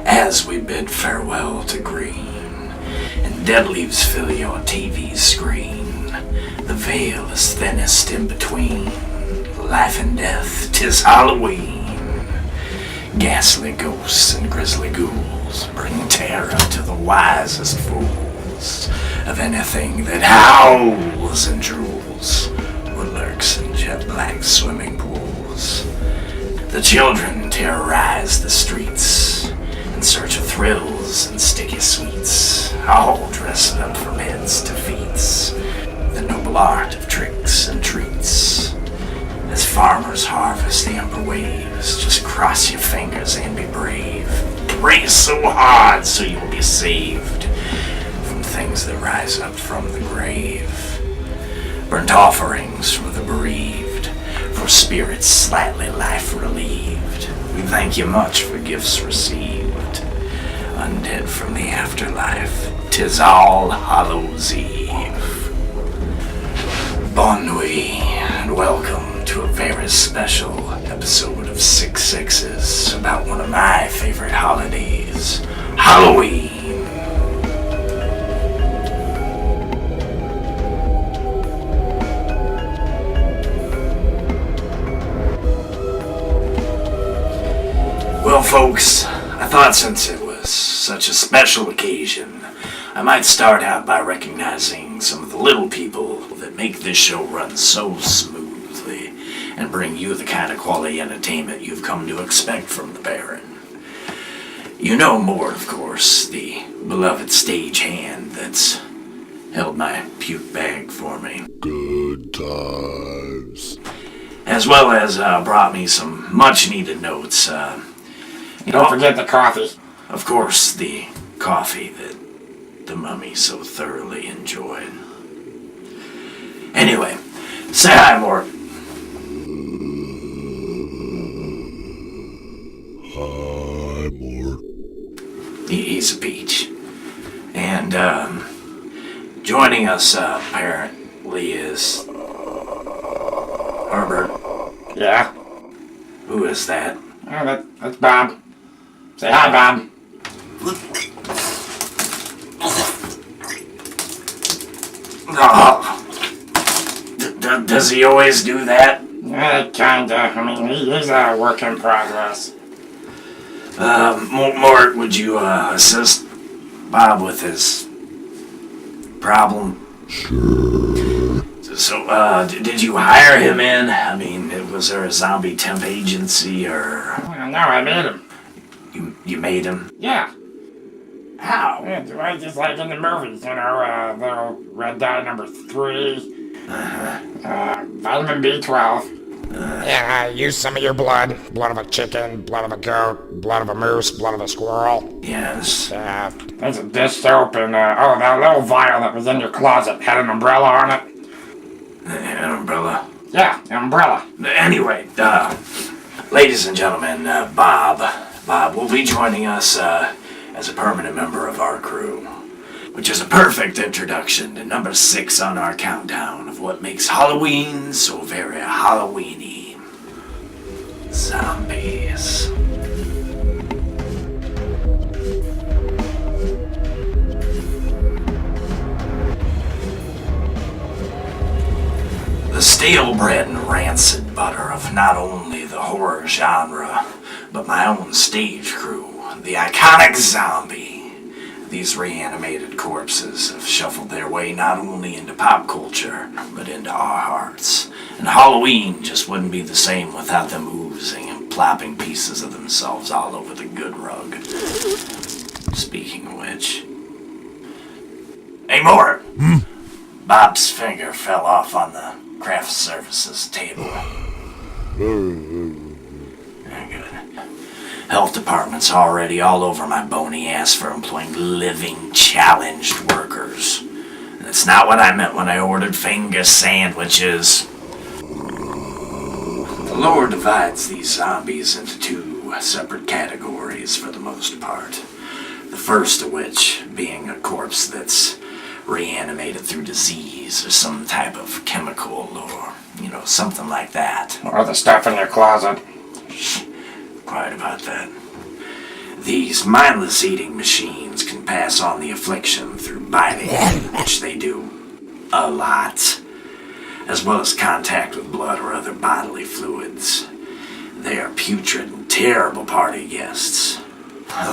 As we bid farewell to green, and dead leaves fill your TV screen, the veil is thinnest in between. Life and death, 'tis Halloween. Ghastly ghosts and grisly ghouls bring terror to the wisest fools of anything that howls and drools or lurks in jet black swimming pools. The children terrorize the streets in search of thrills and sticky sweets, all dressed up from heads to feet. The noble art of tricks and treats. As farmers harvest amber waves, just cross your fingers and be brave. Pray so hard so you'll be saved from things that rise up from the grave. Burnt offerings for the bereaved, for spirits slightly life relieved. We thank you much for gifts received. Undead from the afterlife, 'tis All Hallows Eve. Bon nuit, and welcome to a very special episode of 6/6s about one of my favorite holidays, Halloween. Well, folks, I thought since it was such a special occasion, I might start out by recognizing some of the little people that make this show run so smoothly and bring you the kind of quality entertainment you've come to expect from the Baron. You know Mort, of course, the beloved stagehand that's held my puke bag for me. Good times. As well as brought me some much-needed notes. Don't forget the coffee. Of course, the coffee that the mummy so thoroughly enjoyed. Anyway, say hi, Mort. Hi, Mort. He's a peach. And, joining us, apparently, is Herbert. Yeah? Who is that? Oh, that's Bob. Say hi, Bob. Oh. Does he always do that? Kinda. I mean, he's a work in progress. Mort, would you, assist Bob with his problem? Sure. So, did you hire him in? I mean, was there a zombie temp agency, or... No, I made him. You made him? Yeah. How? Yeah, just like in the movies, little red dye number 3. Vitamin B12. Yeah, use some of your blood. Blood of a chicken, blood of a goat, blood of a moose, blood of a squirrel. Yes. There's a dish soap and, that little vial that was in your closet had an umbrella on it. An umbrella? Yeah, an umbrella. Anyway, ladies and gentlemen, Bob will be joining us, as a permanent member of our crew, which is a perfect introduction to number 6 on our countdown of what makes Halloween so very Halloweeny. Zombies. The stale bread and rancid butter of not only the horror genre, but my own stage crew, the iconic zombie. These reanimated corpses have shuffled their way not only into pop culture, but into our hearts. And Halloween just wouldn't be the same without them oozing and plopping pieces of themselves all over the good rug. Speaking of which... Hey, Mort! Bob's finger fell off on the craft services table. Very good. Health department's already all over my bony ass for employing living, challenged workers. And it's not what I meant when I ordered finger sandwiches. The lore divides these zombies into 2 separate categories for the most part. The first of which being a corpse that's reanimated through disease or some type of chemical or Something like that. Or the stuff in your closet. Quiet about that. These mindless eating machines can pass on the affliction through biting, which they do a lot, as well as contact with blood or other bodily fluids. They are putrid and terrible party guests.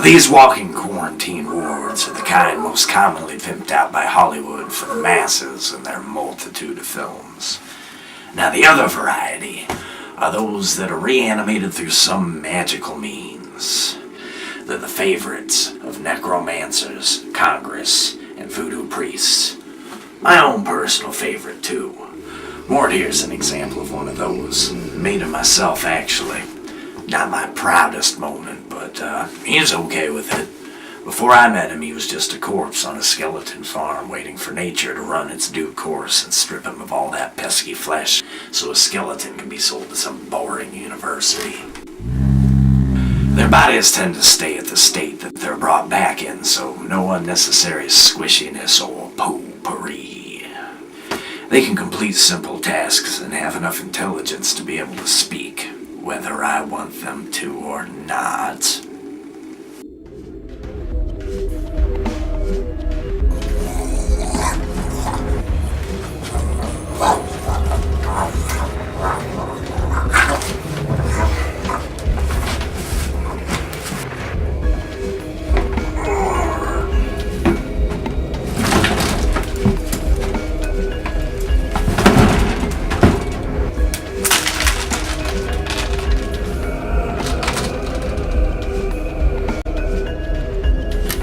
These walking quarantine wards are the kind most commonly pimped out by Hollywood for the masses in their multitude of films. Now the other variety are those that are reanimated through some magical means. They're the favorites of necromancers, Congress, and voodoo priests. My own personal favorite, too. Mort here's an example of one of those. Made him myself, actually. Not my proudest moment, but he's okay with it. Before I met him, he was just a corpse on a skeleton farm waiting for nature to run its due course and strip him of all that pesky flesh so a skeleton can be sold to some boring university. Their bodies tend to stay at the state that they're brought back in, so no unnecessary squishiness or potpourri. They can complete simple tasks and have enough intelligence to be able to speak, whether I want them to or not.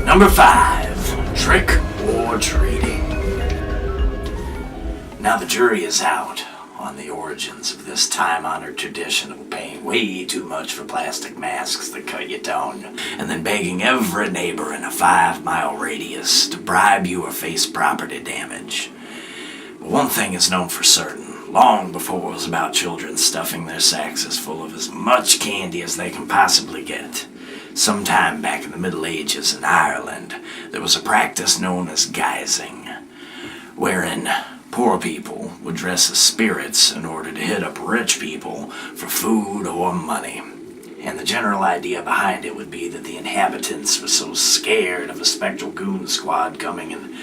Number 5, trick or treating. Now the jury is out on the origins of this time-honored tradition of paying way too much for plastic masks that cut your tongue, and then begging every neighbor in a 5-mile radius to bribe you or face property damage. But one thing is known for certain. Long before it was about children stuffing their sacks full of as much candy as they can possibly get. Sometime back in the Middle Ages in Ireland, there was a practice known as guising, wherein poor people would dress as spirits in order to hit up rich people for food or money. And the general idea behind it would be that the inhabitants were so scared of a spectral goon squad coming and,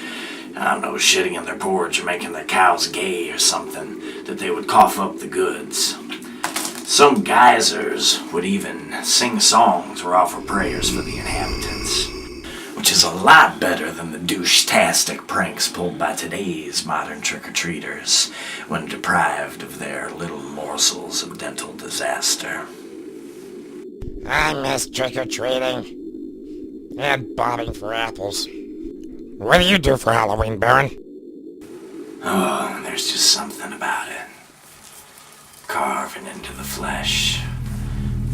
shitting in their porch or making their cows gay or something, that they would cough up the goods. Some geysers would even sing songs or offer prayers for the inhabitants, which is a lot better than the douche-tastic pranks pulled by today's modern trick-or-treaters when deprived of their little morsels of dental disaster. I miss trick-or-treating and bobbing for apples. What do you do for Halloween, Baron? Oh, there's just something about it. Carving into the flesh,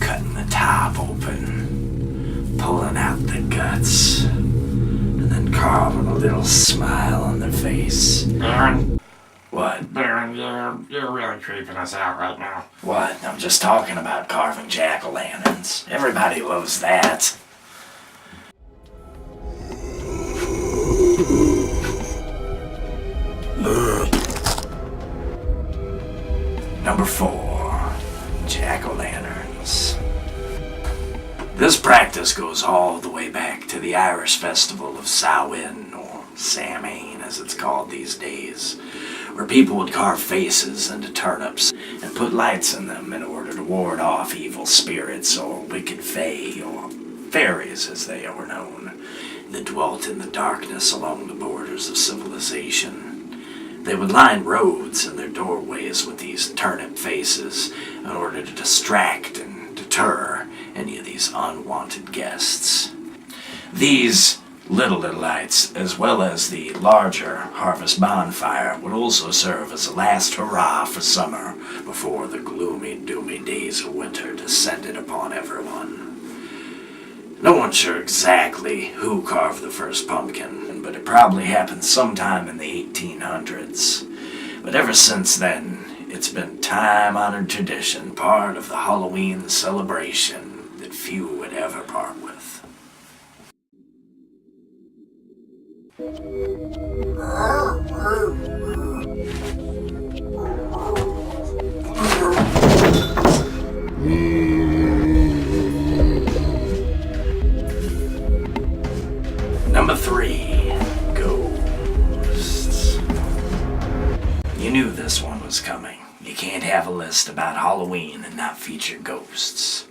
cutting the top open, pulling out the guts, and then carving a little smile on their face. Baron? What? Baron, you're really creeping us out right now. What? I'm just talking about carving jack-o'-lanterns. Everybody loves that. Number 4, jack-o'-lanterns. This practice goes all the way back to the Irish festival of Samhain, or Samhain as it's called these days, where people would carve faces into turnips and put lights in them in order to ward off evil spirits or wicked fae, or fairies as they were known, that dwelt in the darkness along the borders of civilization. They would line roads and their doorways with these turnip faces in order to distract and deter any of these unwanted guests. These little lights, as well as the larger harvest bonfire, would also serve as a last hurrah for summer before the gloomy, doomy days of winter descended upon everyone. No one's sure exactly who carved the first pumpkin, but it probably happened sometime in the 1800s. But ever since then, it's been time-honored tradition, part of the Halloween celebration that few would ever part with. have a list about Halloween and not feature ghosts.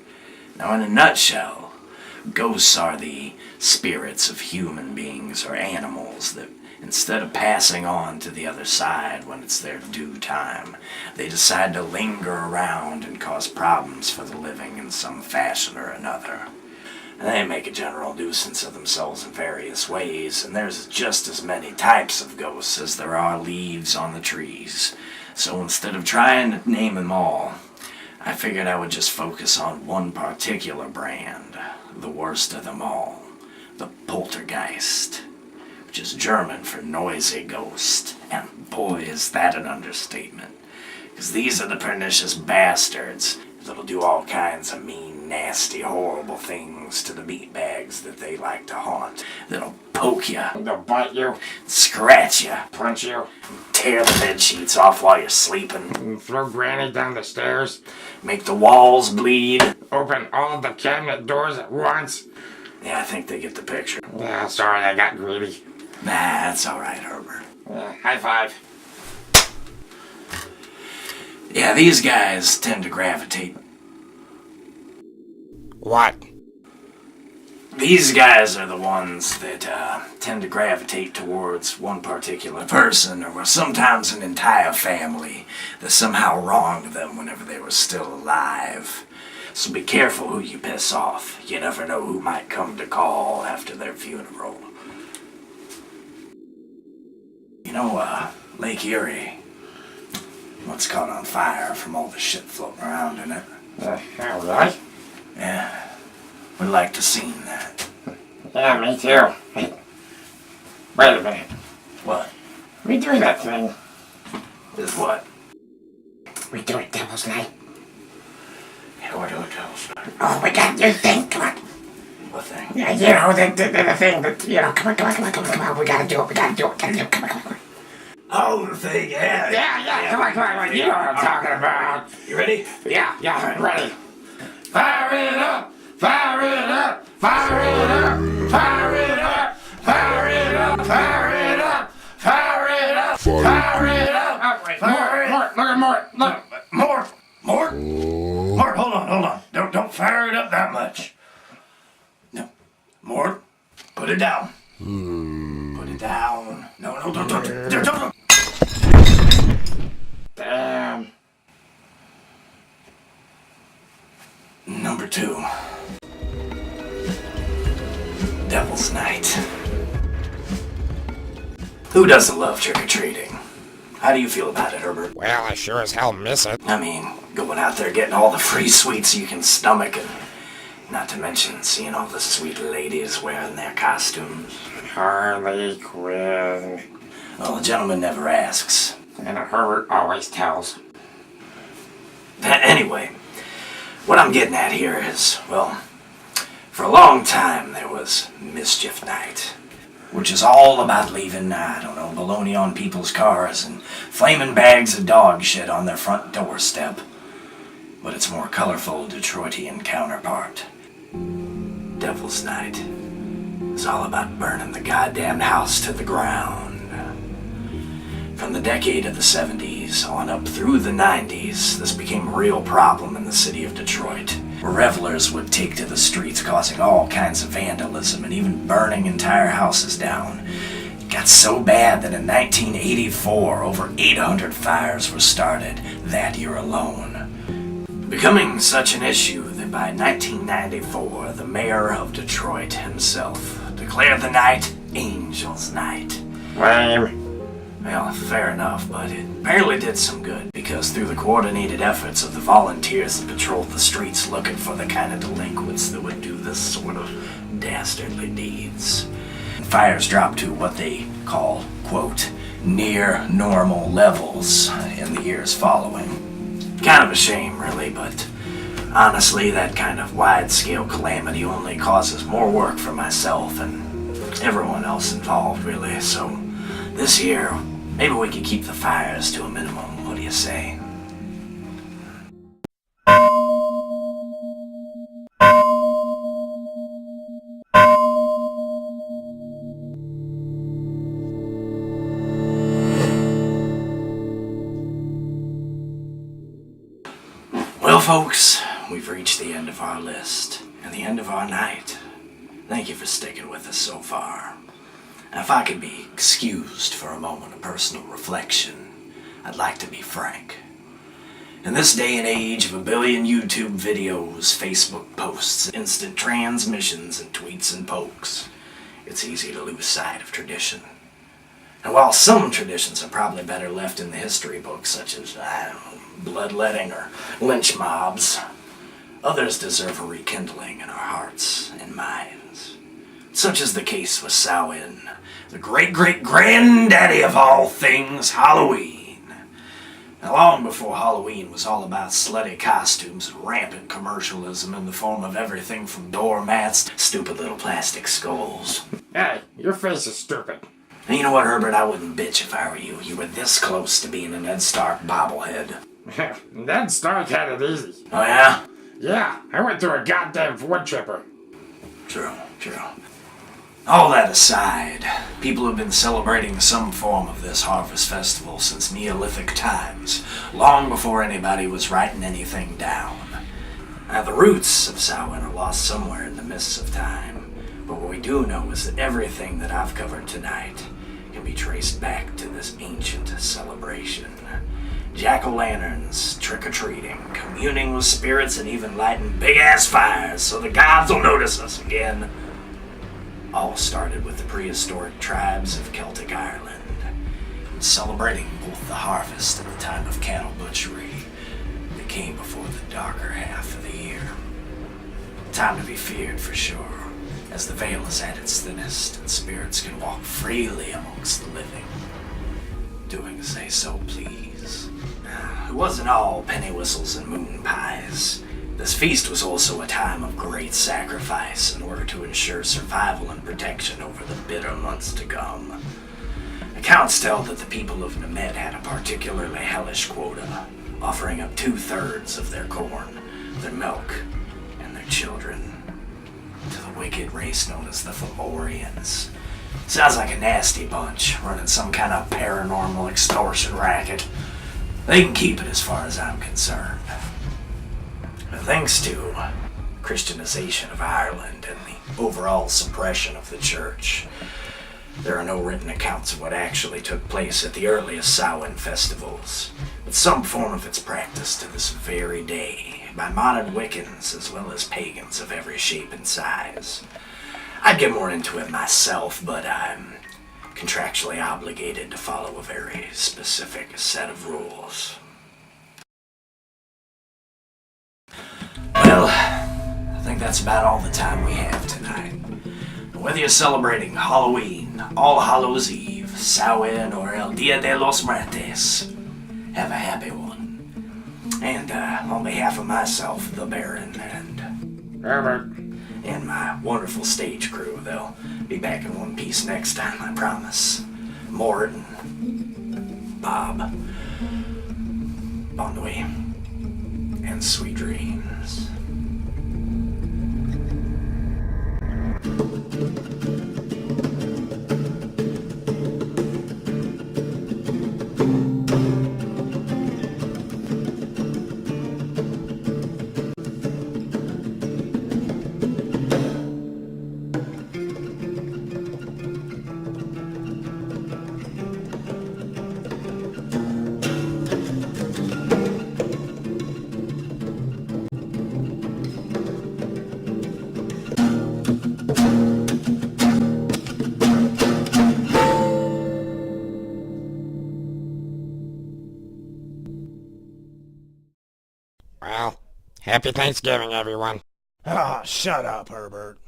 Now, in a nutshell, ghosts are the spirits of human beings or animals that, instead of passing on to the other side when it's their due time, they decide to linger around and cause problems for the living in some fashion or another. And they make a general nuisance of themselves in various ways, and there's just as many types of ghosts as there are leaves on the trees. So instead of trying to name them all, I figured I would just focus on one particular brand, the worst of them all, the poltergeist, which is German for noisy ghost, and boy is that an understatement, because these are the pernicious bastards that'll do all kinds of mean, nasty, horrible things to the meatbags that they like to haunt. That'll poke you, They'll bite you, scratch you, punch you, tear the bed sheets off while you're sleeping, and throw Granny down the stairs, make the walls bleed. open all the cabinet doors at once. Yeah, I think they get the picture. Yeah, sorry, I got greedy. Nah, that's alright, Herbert. High five. Yeah, these guys tend to gravitate. What? These guys are the ones that tend to gravitate towards one particular person, or sometimes an entire family that somehow wronged them whenever they were still alive. So be careful who you piss off. You never know who might come to call after their funeral. You know, Lake Erie, what's caught on fire from all the shit floating around in it. Really? Yeah, would like to seen that. Yeah, me too. Hey, wait a minute. What? We do that thing. Is what? We do it Devil's Night. Yeah, we're doing Devil's Night. Oh, we got your thing. Come on. What thing? Yeah, you know, the thing that, you know, come on. We gotta do it. Come on. Oh, the thing, yeah. Yeah, come on. You know what I'm talking about. You ready? Yeah, ready. Fire it up! Fire it up! Fire it up! Fire it up! Fire it up! Fire it up! Fire it up! Fire it up! Oh, wait, Mort, look at Mort. Look. Mort, hold on. Don't fire it up that much. No. Mort, put it down. Put it down. No, don't. Damn. Number 2. Devil's Night. Who doesn't love trick-or-treating? How do you feel about it, Herbert? Well, I sure as hell miss it. I mean, going out there getting all the free sweets you can stomach, and not to mention seeing all the sweet ladies wearing their costumes. Harley Quinn. Well, a gentleman never asks. And a Herbert always tells. Anyway, what I'm getting at here is, well, for a long time there was Mischief Night, which is all about leaving, baloney on people's cars and flaming bags of dog shit on their front doorstep. But its more colorful Detroitian counterpart, Devil's Night, is all about burning the goddamn house to the ground. From the decade of the 70s on up through the 90s, this became a real problem in the city of Detroit, where revelers would take to the streets causing all kinds of vandalism and even burning entire houses down. It got so bad that in 1984, over 800 fires were started that year alone, becoming such an issue that by 1994, the mayor of Detroit himself declared the night Angel's Night. Lame. Well, fair enough, but it apparently did some good, because through the coordinated efforts of the volunteers that patrolled the streets looking for the kind of delinquents that would do this sort of dastardly deeds, fires dropped to what they call, quote, near normal levels in the years following. Kind of a shame, really, but honestly, that kind of wide-scale calamity only causes more work for myself and everyone else involved, really, so this year, maybe we could keep the fires to a minimum. What do you say? folks, we've reached the end of our list and the end of our night. Thank you for sticking with us so far. And if I could be excused for a moment of personal reflection, I'd like to be frank. In this day and age of a billion YouTube videos, Facebook posts, instant transmissions, and tweets and pokes, it's easy to lose sight of tradition. And while some traditions are probably better left in the history books, such as, bloodletting or lynch mobs, others deserve a rekindling in our hearts and minds. Such is the case with Samhain, the great-great-granddaddy of all things, Halloween. Now, long before Halloween was all about slutty costumes and rampant commercialism in the form of everything from doormats to stupid little plastic skulls. Hey, your face is stupid. And you know what, Herbert? I wouldn't bitch if I were you. You were this close to being a Ned Stark bobblehead. Ned Stark had it easy. Oh, yeah? Yeah, I went through a goddamn wood chipper. True. All that aside, people have been celebrating some form of this harvest festival since Neolithic times, long before anybody was writing anything down. Now, the roots of Samhain are lost somewhere in the mists of time, but what we do know is that everything that I've covered tonight can be traced back to this ancient celebration. Jack-o'-lanterns, trick-or-treating, communing with spirits, and even lighting big-ass fires so the gods will notice us again. All started with the prehistoric tribes of Celtic Ireland, celebrating both the harvest and the time of cattle butchery that came before the darker half of the year. Time to be feared for sure, as the veil is at its thinnest and spirits can walk freely amongst the living, doing as they so please. It wasn't all penny whistles and moon pies. This feast was also a time of great sacrifice in order to ensure survival and protection over the bitter months to come. Accounts tell that the people of Nemet had a particularly hellish quota, offering up 2/3 of their corn, their milk, and their children to the wicked race known as the Fomorians. Sounds like a nasty bunch, running some kind of paranormal extortion racket. They can keep it as far as I'm concerned. Thanks to Christianization of Ireland and the overall suppression of the church, there are no written accounts of what actually took place at the earliest Samhain festivals, but some form of its practice to this very day by modern Wiccans as well as pagans of every shape and size. I'd get more into it myself, but I'm contractually obligated to follow a very specific set of rules. Well, I think that's about all the time we have tonight. Whether you're celebrating Halloween, All Hallows Eve, Samhain, or El Dia de los Muertos, have a happy one. And on behalf of myself, the Baron and Herbert. And my wonderful stage crew, they'll be back in one piece next time, I promise. Mort and Bob, bon nuit, and sweet dreams. Well, happy Thanksgiving, everyone. Ah, shut up, Herbert.